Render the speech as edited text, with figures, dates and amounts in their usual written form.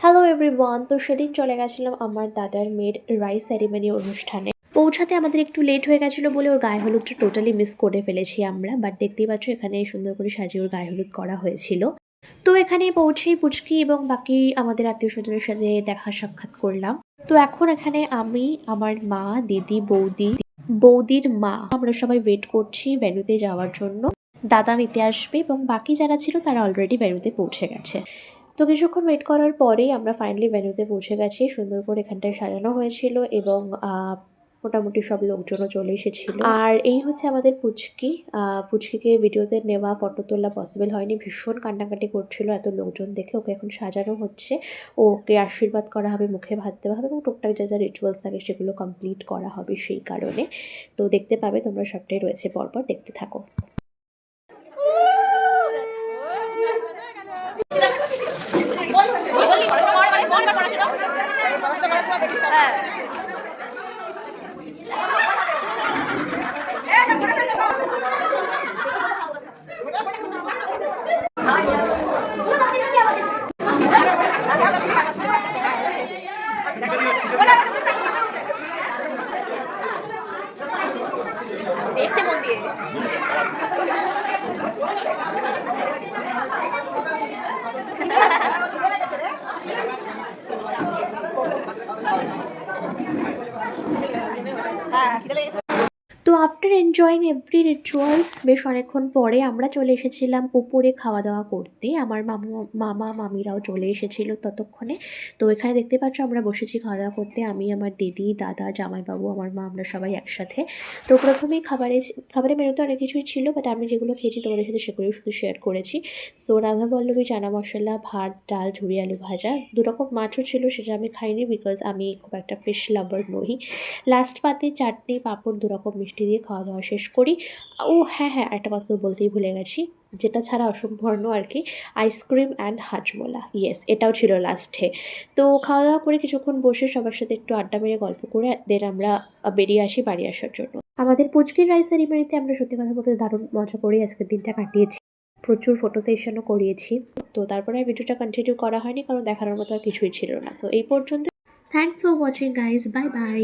Hello everyone, তো সেদিন চলে গেছিলাম আমার দাদার মেয়ের রাইস সেরিমনি অনুষ্ঠানে। পৌঁছাতে আমাদের একটু লেট হয়ে গেছিলো বলে ওর গায়ে হলুদটা টোটালি মিস করে ফেলেছি আমরা। বাট দেখতেই পাচ্ছ এখানে সুন্দর করে সাজিয়ে ওর গায়ে হলুদ করা হয়েছিল। তো এখানে পৌঁছেই পুচকি এবং বাকি আমাদের আত্মীয় স্বজনের সাথে দেখা সাক্ষাৎ করলাম। তো এখন এখানে আমি, আমার মা, দিদি, বৌদির মা আমরা সবাই ওয়েট করছি ভেন্যুতে যাওয়ার জন্য। দাদা নিতে আসবে এবং বাকি যারা ছিল তারা অলরেডি ভেন্যুতে পৌঁছে গেছে। তো কিছুক্ষণ ওয়েট করার পরেই আমরা ফাইনালি ভেন্যুতে পৌঁছে গেছি। সুন্দর করে এখানটায় সাজানো হয়েছিল এবং মোটামুটি সব লোকজনও চলে এসেছিল। আর এই হচ্ছে আমাদের পুচকি। পুচকিকে ভিডিওতে নেওয়া, ফটো তোলা পসিবল হয়নি, ভীষণ কান্নাকাটি করছিল এত লোকজন দেখে। ওকে এখন সাজানো হচ্ছে, ওকে আশীর্বাদ করা হবে, মুখে ভাত দেওয়া হবে এবং টুকটাক যা যা রিচুয়ালস থাকে সেগুলো কমপ্লিট করা হবে সেই কারণে। তো দেখতে পাবে তোমরা, সবটাই রয়েছে, পরপর দেখতে থাকো। দেখছে মন দিয়ে। তো আফটার এনজয়িং এভরি রিচুয়ালস বেশ অনেকক্ষণ পরে আমরা চলে এসেছিলাম উপরে খাওয়া দাওয়া করতে। আমার মামা মামিরাও চলে এসেছিল ততক্ষণে। তো এখানে দেখতে পাচ্ছ আমরা বসেছি খাওয়া দাওয়া করতে, আমি, আমার দিদি, দাদা, জামাইবাবু, আমার মা, আমরা সবাই একসাথে। তো প্রথমেই খাবারের মেনুতে অনেক কিছুই ছিল, বাট আমি যেগুলো খেয়েছি তোমাদের সাথে সেগুলোই শুধু শেয়ার করেছি। সো রাধা পল্লবী চানা মশলা, ভাত, ডাল, ঝুরি আলু ভাজা, দুরকম মাছও ছিল, সেটা আমি খাইনি বিকজ আমি খুব একটা ফিশ লাভার নই। লাস্ট পাতে চাটনি, পাঁপড়, দুরকম মিষ্টি দিয়ে খাওয়া দাওয়া শেষ করি। ও হ্যাঁ, একটা কথা তো বলতেই ভুলে গেছি, যেটা ছাড়া অসম্পূর্ণ আর কি, আইসক্রিম অ্যান্ড হাজমোলা, ইয়েস, এটাও ছিল লাস্টে। তো খাওয়া দাওয়া করে কিছুক্ষণ বসে সবার সাথে একটু আড্ডা মেরে গল্প করে দেন আমরা বেরিয়ে আসি বাড়ি আসার জন্য। আমাদের পুচকির রাইস সেরিমনিতে আমরা সত্যি কথা বলতে দারুণ মজা করেই আজকের দিনটা কাটিয়েছি। প্রচুর ফটো সেশনও করিয়েছি। তো তারপরে আর ভিডিওটা কন্টিনিউ করা হয়নি কারণ দেখানোর মতো আর কিছুই ছিল না। সো এই পর্যন্ত। Thanks for watching guys, bye bye.